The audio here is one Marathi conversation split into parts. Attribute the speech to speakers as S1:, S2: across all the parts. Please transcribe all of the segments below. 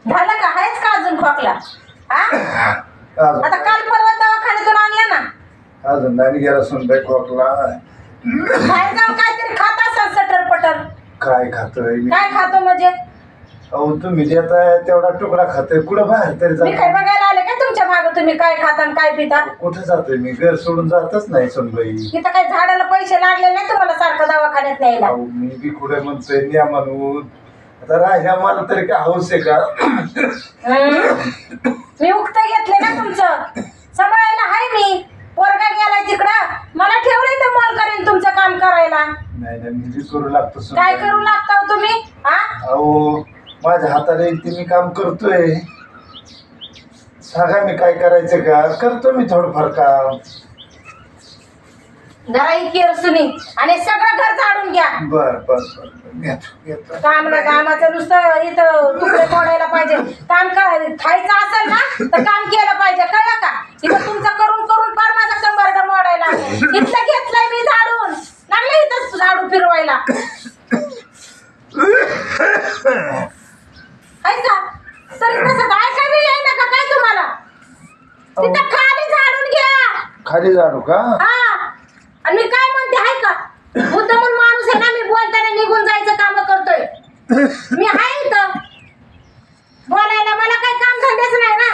S1: झालं का? आहेच का अजून खोकला? आता काल परवा दवाखान्यातून आणलं ना.
S2: अजून नाही गेला सुनबाई खोकला.
S1: बाहेर जाऊन काहीतरी खात असाल सटर पटर.
S2: काय खातोय
S1: काय खातो म्हणजे?
S2: अहो तुम्ही देताय तेवढा तुकडा खातोय. कुठं बाहेर तरी
S1: मी काय बघायला आले का तुमच्या मागं तुम्ही काय खाता आणि काय पिता?
S2: कुठं जातोय मी? घर सोडून जातच नाही सुनबाई.
S1: तिथं काय झाडाला पैसे लागले नाही तुम्हाला सारखं दवाखान्यात न्यायला?
S2: मी बी कुठे म्हणतोय न्या म्हणून. आता राहिल्या मला तरी काय हौस आहे का?
S1: मी उक्त घेतले ना तुमचं. सांभाळायला हाय मी. पोरगा गेलाय तिकडं. मला ठेवलंय तर मोल करेन तुमचं काम करायला.
S2: नाही नाही मी बी करू लागतो.
S1: काय करू लागता तुम्ही?
S2: अहो माझ्या हाताला येईल ते मी काम करतोय. सांगा मी काय करायचं का? करतो मी थोडंफार काम.
S1: जरा इथे सुनी आणि सगळं घर झाडून घ्या.
S2: बर बर बर घेतो.
S1: काम ना कामाचं नुसतं इथं तुकडे तोडायला पाहिजे. काम खायचं असेल ना तर काम केलं पाहिजे. कळलं का? इथं तुमचं करून करून फार माझा कंबरडा मोडायला. इथलं घेतलंय मी झाडून. लागलं इथं झाडू फिरवायला. ऐका तरी तसं ऐकायला येईना का काय तुम्हाला? तिथं खाली झाडून घ्या.
S2: खाली झाडू का?
S1: आणि मी काय म्हणते आहे का? मुद्दामून माणूस आहे ना. मी बोलताना निघून जायचं काम करतोय. मी आहे इथं बोलायला. मला काही काम धंदेच नाही ना.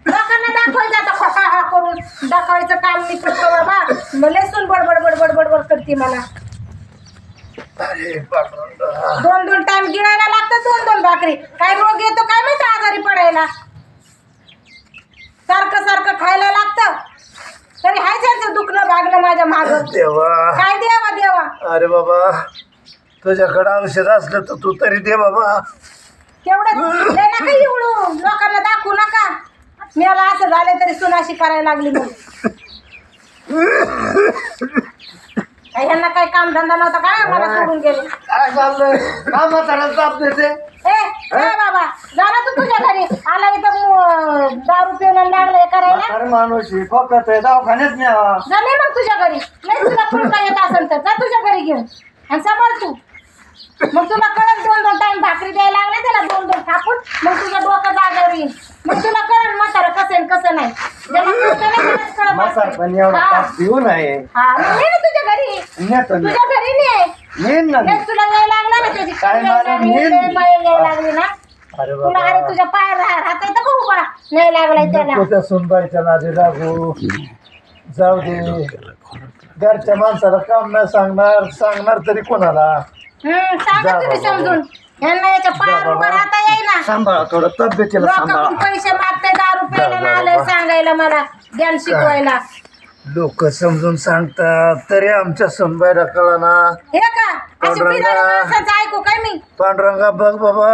S1: लोकांना दाखवायचं आता खोका हा करून दाखवायचं काम मी करतो बाबा. लसूण बडबड बडबड बडबड करते मला. 2-2 टाइम गिळायला लागतं. 2-2 भाकरी. काय रोग येतो काय माहिती आजारी पडायला. सारखं सारखं खायला लागतं तरी हाय त्यांचं दुखणं भागलं माझ्या मागं.
S2: देवा
S1: काय देवा देवा.
S2: अरे बाबा तुझ्याकडे औषध असलं तर तू तरी दे बाबा.
S1: तेवढं लय नका एवढं लोकांना दाखवू नका. मला असं झालं तरी सुनाशी करायला लागली म्हणून. ह्यांना काही काम धंदा नव्हता काय मला सोडून गेले.
S2: काय चाललंय? का म्हातारा ताप देते?
S1: ए बाबा झाला तू तुझ्या घरी आला इथं दारू पिऊन लागलं करायला.
S2: अरे माणूस खोकत आहे दवाखान्यात न्यावा.
S1: झाले मग तुझ्या घरी नाही तुला फुलका येत असेल तर जा तुझ्या घरी घेऊन आणि सांभाळ तू. मग तुला कळत 2-2 टाइम भाकरी द्यायला लागले त्याला 2-2 थापून. मग तुझं डोकं जागेवर येईल. मग तुला कळण म्हातारं कसं आहे कसं नाही.
S2: देऊ नये.
S1: तुझ्या घरी तुझ्या घरी नाही तुला वेळ लागला ना त्याची वेळ लागली ना. तुला अरे तुझ्या पाय राहत येतं का उभा नाही लागलाय त्याला.
S2: सुनबाईच्या नादी लागू जाऊ दे. घरच्या माणसाला काम नाही सांगणार तरी कोणाला?
S1: सांगा तुम्ही समजून. यांना याच्या पायावर उभा राहता येईना.
S2: सांभाळा थोडं तब्येतीला सांभाळा.
S1: पैसे मागते दारू प्यायला आलंय सांगायला मला ज्ञान शिकवायला.
S2: लोक समजून सांगतात तरी आमच्या सुनबाईला कळना.
S1: हे का अशी बिराडी माणसाचं ऐकू काय मी?
S2: पांडुरंगा बघ बाबा.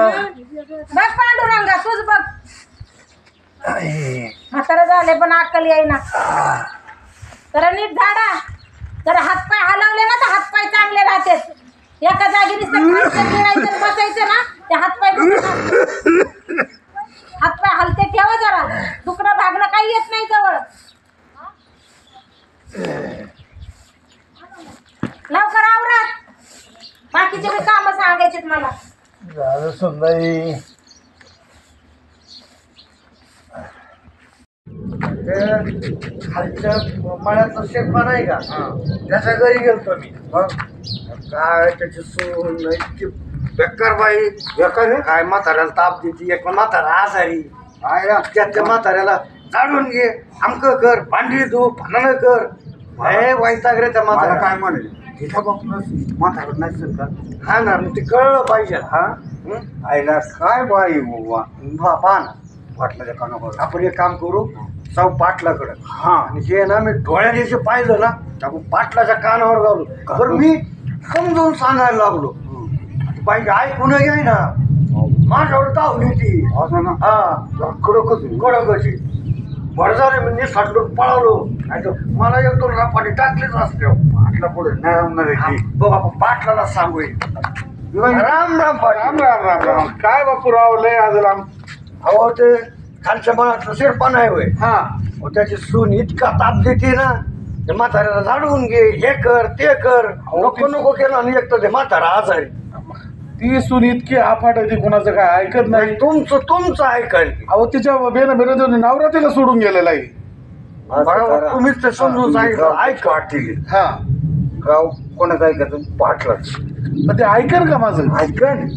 S1: बघ पांडुरंगा तूच बघ. म्हातारा झाले पण अक्कल येईना. जरा नीट झाडा. जरा हातपाय हलवले ना तर हातपाय चांगले राहतात. एका जागी गिळायचं बसायचं ना ते हातपाय हलते ठेवा जरा. दुखणं भागणं काही येत नाही जवळ. लवकर आवरात. बाकीचे बी काम सांगायचे मला.
S2: झालं सुनबाई. खालच्या मळ्यातलं शेतमान आहे का त्याच्या घरी गेलतो मी. मग काय त्याची सून इतकी बेकार बाई. बेकार काय म्हाताऱ्याला ताप देते. एक म्हातारा आजारी त्याच्या म्हाताऱ्याला जाणून घे. आमकं कर भांडी धू भांडणं कर. वैताग रे त्या म्हातारा. काय म्हणेल तिथं बघूनच म्हातारा नाही का? हा ना मग ते कळलं पाहिजे. हा आईला काय बाई पहा ना पाटलाच्या कानावर. आपण एक काम करू जाऊ पाटलाकडं. हा आणि जे ना मी डोळ्याने जे पाहिलं ना आपण पाटलाच्या कानावर घालू. बरं मी समजून सांगायला लागलो पाहिजे. ऐकून घ्याय ना माझ्यावर धावली ती. हा कडकची बरं मी निसटलो पळवलो. मला एक 2 रापाटी टाकलेच असते पाटला पुढे नाही होणार. बघ आपण पाटलाला सांगू. राम राम राम राम राम राम. काय बापू रावलंय आज राम. अहो ते खालच्या मनातलं शिरपान आहे होय. हा त्याची सून इतका ताप देते ना ते म्हाताऱ्याला झाडून घे हे कर ते कर. नको नको केलं आणि एक तर ते म्हातारा आजारी
S3: ती सून इतकी आफाट आहे ती कोणाचं काय ऐकत नाही.
S2: तुमचं ऐकाल की.
S3: अहो तिच्या बेन नवरा तिला सोडून गेलेला आहे.
S2: बरोबर, तुम्हीच तर समजून सांगितलं ऐक पाटील.
S3: हा
S2: गाव कोणाचं ऐकत पाटलाच
S3: पण ते ऐकन का माझं?
S2: ऐकन.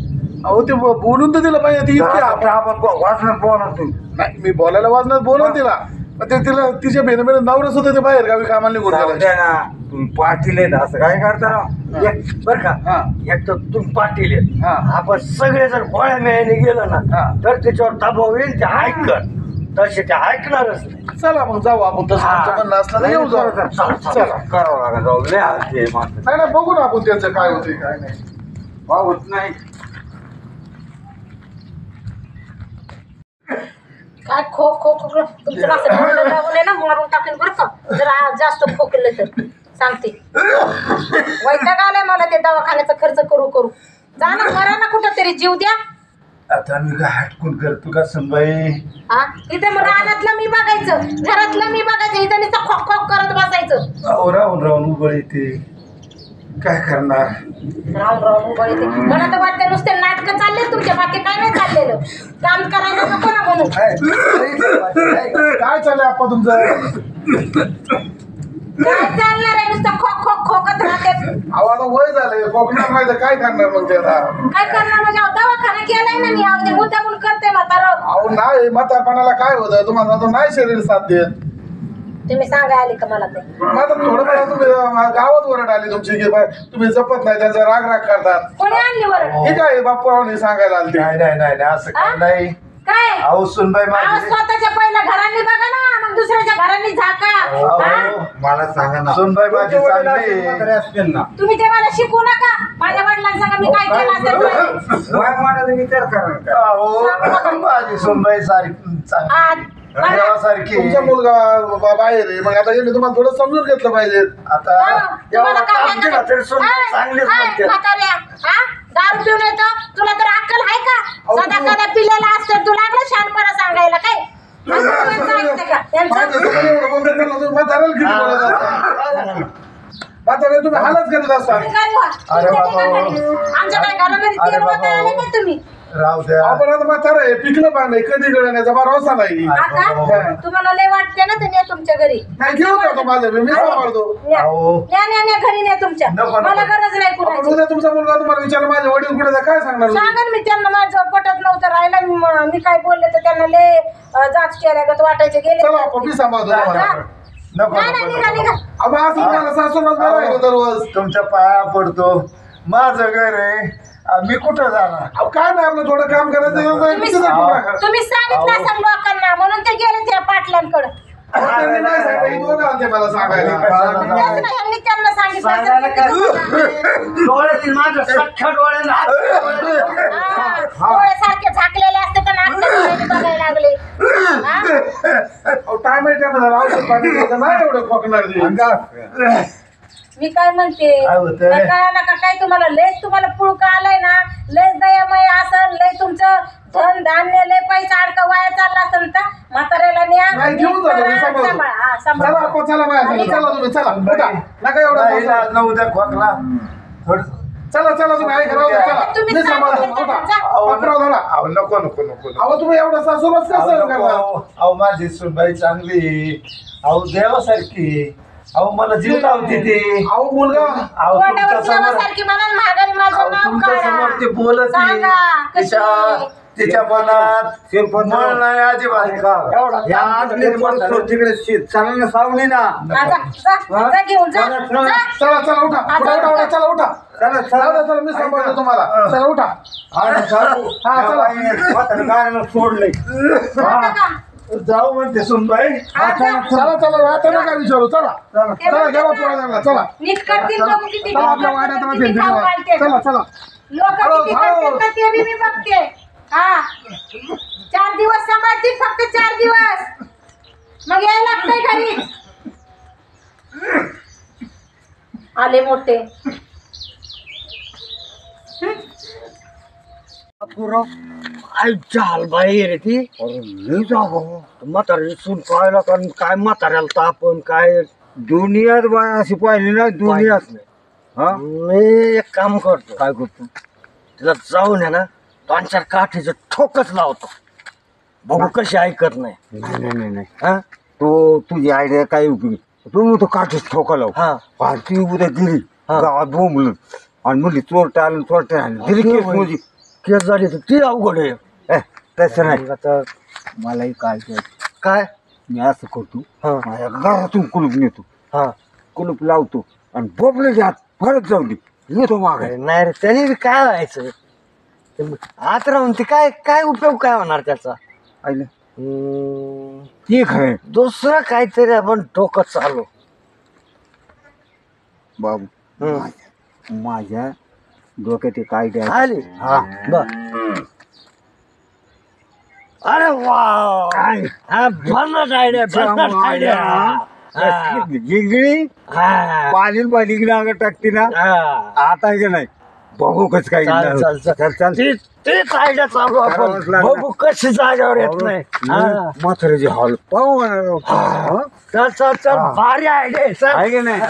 S3: अहो ते बोलून तर दिलं पाहिजे. ती इतकी
S2: वाचणार बोला तुम्ही.
S3: नाही मी बोलायला वाजणार बोलून तिला पण ते तिला तिच्या बेन नवरा सुद्धा ते बाहेर गावी कामाला निघून
S2: जाऊ
S3: गेला.
S2: द्या ना, तुम्ही पाटील आहेत असं काय करता ना. बर का,
S3: हा.
S2: एक तर तुम्ही पाटील आहेत.
S3: हा.
S2: आपण सगळे जर गोळ्या मिळाने गेलं ना
S3: हा.
S2: तर त्याच्यावर दबाव येईल. ते ऐकन तसे ते ऐकणारच नाही.
S3: चला मग जाऊ आपण तसं तुमचं म्हणणं असलं तर येऊ जाऊ. चला
S2: करावं लागेल. जाऊ लय आलते मात्र.
S3: नाही नाही बघू ना आपण त्यांचं काय होतंय काय नाही.
S2: होत नाही.
S1: काय खो तुमचं असं डोळं लावून आहे ना मारून टाकेल बरं का जर जास्त खोकलं तर सांगते. वैताग आलाय मला ते दवाखान्याचा खर्च करू जा ना मरा ना कुठं तरी जीव द्या.
S3: आता मी काय हटकून करतो का संबाई?
S1: हा इथे मग रानातलं मी बघायचं घरातलं मी बघायचं इथं नुसतं खोक करत बसायचं.
S3: अहो राहून उभं येते काय करणार.
S1: राहून उभं येते मला तर वाटतं नुसते नाटकं चालले तुमच्या बाकी काय नाही चाललेलं. काम करायला नको ना म्हणून.
S3: काय चाललंय आपा तुमचं?
S1: काय चालणार आहे नुसतं खोकत राहते.
S3: अहो आता वय झालंय कोकणात नाही तर काय करणार मग ते आता?
S1: काय करणार म्हणजे दवाखाना केलाय ना मी अगदी मुद्दामून करते म्हातारा.
S3: अहो नाही म्हातारपणाला काय होतं तुम्हाला तो नाही शरीर साथ देत.
S1: तुम्ही सांगाय आले का मला ते
S3: आता थोडं मला तुम्ही गावात ओरड आली तुमची की तुम्ही जपत नाही त्यांचा राग करतात.
S1: कोणी आणली वरड?
S3: हे काय बापूरावने सांगायला आली. नाही असं
S1: हा?
S3: काय नाही.
S1: काय
S3: अहो सुनबाई
S1: अहो,
S3: माझी
S1: स्वतःच्या पहिल्या घरांनी बघा ना मग दुसऱ्याच्या घरांनी झाका. हा?
S3: मला सांगा ना सुनबाई माझी चांगली
S2: असतील ना.
S1: तुम्ही ते मला शिकवू नका. माझ्या वडिलांना मी काय केलं असेल ते.
S2: मला विचार करा.
S3: अहो माझी सुनबाई सारखी देवासारखी. तुमचा मुलगा बाहेर आहे मग आता हे मी तुम्हाला थोडं समजून घेतलं पाहिजे. आता
S1: तुम्हाला काय
S2: ताप दिला तरी सुनबाई चांगलीच म्हणते.
S1: म्हाताऱ्या, हा? दारू पिऊन येतो तुला तर अक्कल आहे का? सदा कदा पिलेला असतं तू लागलं शहाणपणा सांगायला काय? म्हाताऱ्याचं ऐकतं का? त्यांचं
S3: म्हातारे तुम्ही हालच करत असता.
S1: आमच्या काय घरामध्ये तेल वाटायला आले नाही तुम्ही
S3: राहू द्या आपण आता म्हातारा आहे पिकलं पाणी कधी गळण्याचा भरोसा नाही.
S1: आता तुम्हाला लय वाटते ना तुम्ही तुमच्या घरी
S3: नाही घेऊन जातो माझं मी सांभाळतो.
S1: न्या घरी न्या तुमच्या मला गरज नाही कुणाची.
S3: उद्या तुमचा मुलगा तुम्हाला विचारलं माझे वडील कुठे काय सांगणार?
S1: सांगा मी त्यांना माझं पटत नव्हतं राहिला मी काय बोलले तर त्यांना लय जाच केल्यागत वाटायचे गेले.
S3: चला आपण मी सांभाळतो
S1: निघा.
S3: दररोज तुमच्या पाया पडतो. माझं घर आहे मी कुठं जाणार? काय नाही आपलं थोडं काम करायचं.
S1: तुम्ही सांगितलं असं लोकांना म्हणून ते गेले त्या पाटलांकडे.
S3: मला सांगायला
S1: त्यांना सांगितलं
S2: डोळ्यातील माझ्या सख्या
S1: डोळ्यासारखे झाकलेले असते तर नाटक बघायला लागले.
S3: टाइम औषध पाणी नाही एवढं खोकणार.
S1: मी काय म्हणते कळाला का काय तुम्हाला लयच तुम्हाला पुळका आलाय ना लयच दयामय असल लय तुमचं धन धान्य लय पैसा अडका वाया चालला असेल तर म्हाताऱ्याला न्या
S3: उद्या खोकला चला तुम्ही नको तुम्ही एवढा सासूरच अहो माझी सुनबाई चांगली. अहो देवासारखी. अहो मला जीव लावते ते. अहो मुलगा तुमच्या समोर ते बोलत तिच्या मनात नाही अजिबात.
S2: तिकडे चांगलं सावली ना.
S3: चला उठा. चला मी सांभाळतो तुम्हाला. चला उठा.
S2: सोडले
S3: जाऊ म्हणते सुनबाई. चला आता नका विचारू. चला घ्या पोळा. चला आपल्या वाड्यात. चला
S1: लोक ते मी बघते. हा 4 दिवस सांभाळतील फक्त 4 दिवस मग यायला लागतंय घरी. आले मोठे
S2: चाल बाई रे ती. अरे जागो म्हातारी सून पाहायला कारण काय म्हाताऱ्याला तापण काय दुनियात बाय अशी पाहिली ना दुनियाच नाही. हा मी एक काम करतो. काय करतो तिला जाऊन आहे ना 2-4 काठीचं ठोकच लावतो, बघू कशी ऐकत नाही.
S3: नाही
S2: हा
S3: तो तुझी आयडिया काय उपयोगी तू तो काठीच ठोका लाव.
S2: हा
S3: ती उद्या दिली
S2: हा.
S3: गावात बोंबलून आणि म्हणली चोरटे आले चोरटे आले दिली केस म्हणजे
S2: केस झाली तर ती अवघड आहे.
S3: तसं नाही.
S2: आता
S3: मलाही काय
S2: काय
S3: मी असं करतो
S2: हा
S3: माझ्या घरातून कुलूप नेतो,
S2: हा
S3: कुलूप लावतो आणि बोबले हात परत जाऊ दे येतो मागे.
S2: अरे नाही रे, त्याने बी काय व्हायचं आत राहून ते काय काय उपयोग काय होणार त्याचा.
S3: आईले ते खरं
S2: दुसरं काहीतरी आपण डोकं चालू.
S3: बाबू माझ्या डोक्यात एक आयडिया
S2: आली
S3: हा
S2: बर. अरे वा भन्नाट आयडिया, भन्नाट आयडिया.
S3: जिंगळी पालील पाली अंग टाकते ना आता की नाही बघू कस काय
S2: तेच आयडिया चालू आपण, बघू कशी जागेवर येत नाही.
S3: म्हाताऱ्याची हॉल पाहू
S2: चल चल चल, भारी आयडिया
S3: आहे की नाही.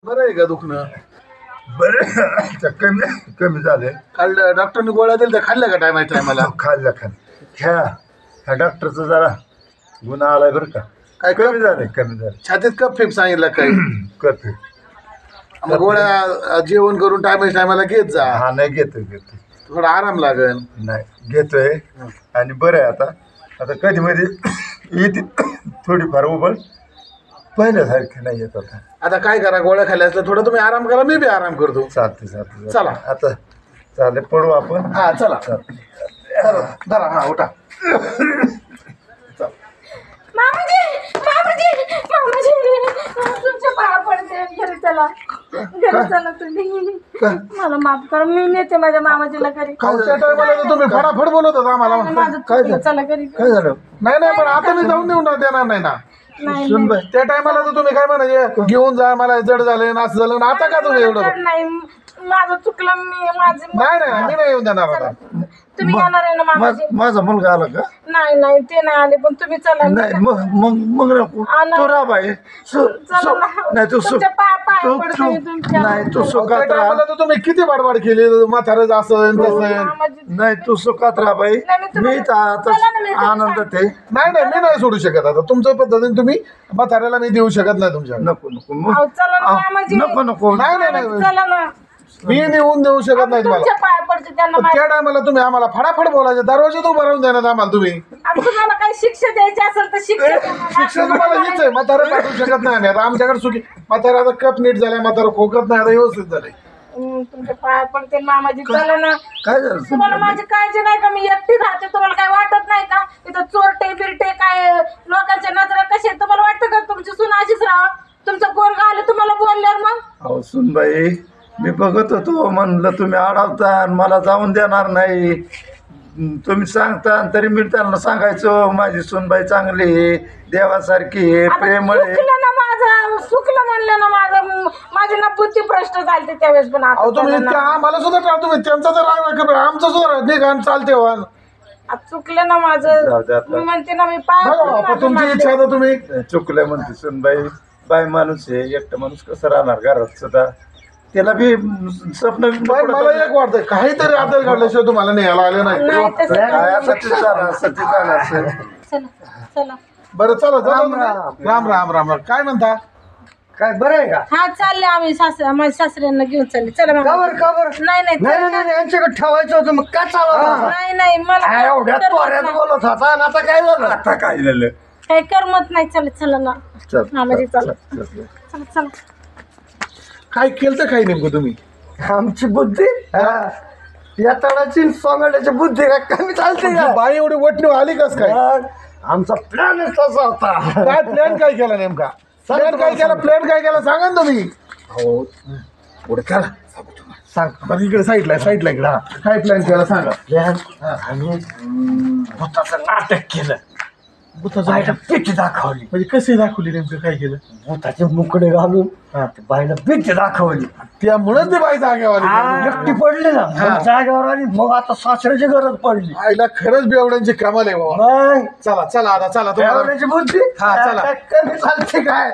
S4: बरं आहे का दुखणं?
S3: बरं कमी कमी झाले.
S4: काल डॉक्टरने गोळ्या दिल्या त्या खाल्ल्या का टायमाला?
S3: खाल्लं ह्या डॉक्टरचं जरा गुन्हा आलाय बरं का.
S4: काय
S3: कमी झालंय कमी झालं.
S4: छातीत कप फेक सांगितलं काय?
S3: करते
S4: मग गोळ्या जेवण करून टायमाला घेत जा.
S3: हा नाही घेतो
S4: थोडा आराम लागेल.
S3: नाही घेतोय आणि बरं आहे आता कधी मध्ये येते थोडीफार उबळ पहिल्यासारखी नाही येत आता.
S4: आता काय करा, गोळ्या खाल्ल्या असल्या थोडं तुम्ही आराम करा, मी बी आराम करतो.
S3: चालते
S4: चला.
S3: आता चालेल पडू आपण.
S4: हा चला धरा. हा उठा.
S1: मामाजी मामाजी मामाजी तुमच्या पाया पडते, घरी चला तुम्ही. मला माफ करा, मी नेते माझ्या मामाजीला घरी.
S4: त्या टायमाला तर तुम्ही फटाफट बोलत होता आम्हाला.
S1: माझं चुकलं, चला घरी.
S3: काय झालं?
S4: नाही पण आता मी जाऊन देऊन देणार नाही ना.
S1: नाही
S4: त्या टायमाला तर तुम्ही काय म्हणायचे, घेऊन जा, मला जड झालं असं झालं. आता का तुम्ही एवढं?
S1: नाही माझं चुकलं,
S4: नाही मी नाही येऊन देणार आता.
S1: तुम्ही येणार आहे ना मामाजी?
S3: माझा मुलगा आला का?
S1: नाही ते नाही आले, पण तुम्ही चला.
S3: नाही मग नको तू राह बाई. नाही तू
S1: तुमच्या पाया पडते मी तुमच्या.
S3: नाही तू
S4: त्या
S3: सुखात राहा.
S4: टायमाला तर तुम्ही किती बडबड केली, म्हातारं असं तसं.
S1: मामाजी
S3: नाही तू सुखात राहा बाई. मी तर आता आनंदात आहे.
S4: नाही मी नाही सोडू शकत आता. तुमच्या पद्धतीने तुम्ही म्हाताऱ्याला मी देऊ शकत नाही तुमच्या.
S3: नको
S1: अहो, चला ना मामाजी.
S3: नको
S4: नाही
S1: चला ना.
S4: मी नेऊन देऊ शकत नाही तुम्हाला.
S1: तुमच्या पाया पडते त्यांना.
S4: त्या टायमाला तुम्ही आम्हाला फटाफट बोलायचे, दरवाजात उभं राहून देणार आम्हाला तुम्ही.
S1: आणि तुम्हाला काही शिक्षा द्यायची असेल तर
S4: शिक्षण तुम्हाला हीच आहे, म्हातारा पाठवू शकत नाही आम्ही. आता आमच्याकडे चुकी म्हाताऱ्याचा कप नीट झालाय, म्हातारा खोकत नाही, आता व्यवस्थित झालंय.
S1: तुमच्या पाया पडते मामाजी, चला ना.
S3: काय झालं?
S1: तुम्हाला माझी काळजी नाही का? मी एकटी राहते, तुम्हाला काय वाटत नाही का? इथं चोरटे बिरटे काय लोकांच्या नजरा कसे आहेत? तुम्हाला वाटतं का तुमची सून अशीच राहा? तुमचं पोरगं आलं तुम्हाला बोलल्यावर मग?
S3: अहो सुनबाई, मी बघत होतो, म्हणलं तुम्ही अडवता आणि मला जाऊन देणार नाही. तुम्ही सांगता तरी मी त्यांना सांगायचो माझी सुनबाई चांगली आहे, देवासारखी आहे, प्रेमळ आहे.
S1: चुकलं ना माझं, चुकलं म्हणलं ना माझं. माझी ना बुद्धी भ्रष्ट झाली त्यावेळेस. पण
S4: अहो तुम्ही आम्हाला सुद्धा टाळ, तुम्ही त्यांचा तर आमचं सुद्धा निघाण चालते व्हाल.
S1: चुकलं ना माझं. मी म्हणते ना, मी पाया
S4: बघा बापा, तुमची इच्छा आता तुम्ही
S3: चुकलं म्हणते सुनबाई. बाय माणूस आहे, एकटं माणूस कसं राहणार घरात सुद्धा, त्याला बी स्वप्न
S4: पण मला एक वाटतं काहीतरी आपल्याला घडल्याशिवाय तुम्हाला न्यायला आलं नाही
S1: नाही तसं
S3: काय
S1: काही
S3: असं ते झालं, असं ते झालं असेल.
S1: चला चला
S4: बरं चला चला
S2: राम,
S4: तुम्ही.
S2: राम.
S4: राम राम राम राम काय म्हणता
S2: काय बरं आहे का?
S1: हा चालले आम्ही माझ्या सासऱ्यांना घेऊन चालले चला मग
S2: का बरं का बरं?
S1: नाही नाही
S2: नाही नाही नाही, यांच्याकडे ठेवायचं होतं मग काय चालवलं?
S1: नाही नाही मला
S2: एवढ्या तोऱ्यात बोलत होता आणि आता काय झालं?
S3: आता काय झालं?
S1: काही करमत नाही चला चला ना
S3: चल,
S1: हा म्हणजे चला
S3: चल, चल.
S1: चला चला
S4: काय केलं तर काय नेमकं तुम्ही
S2: आमची बुद्धी या तळाची सोंगड्याची बुद्धी काय कमी चालते का?
S4: बाई एवढी वटणी आली कस काय
S2: मग आमचा प्लॅन तसा होता.
S4: काय प्लॅन काय केला नेमका प्लॅन काय केला सांगा ना तुम्ही
S2: हो पुढे चला सांग.
S4: बरं इकडे साईडला इकडे हा काय प्लॅन केला सांगा
S2: प्लॅन आम्ही भूताचं नाटक केलं.
S4: भूताचं
S2: बाईला भीती दाखवली.
S4: म्हणजे कसे दाखवली नेमकं काय केलं
S2: भूताचे मुकडे घालून बाईला भीती दाखवली.
S4: त्यामुळेच ते बाई जागेवर आली.
S2: एकटी पडली ना मग जागेवर आली. मग आता सासऱ्याची गरज पडली.
S4: आईला खरंच बेवड्यांची कमाल आहे बाबा
S2: मग
S4: चला चला आता चला तुम्हाला
S2: त्यावेळेची बुद्धी
S4: हा, चला.
S2: कमी चालते काय?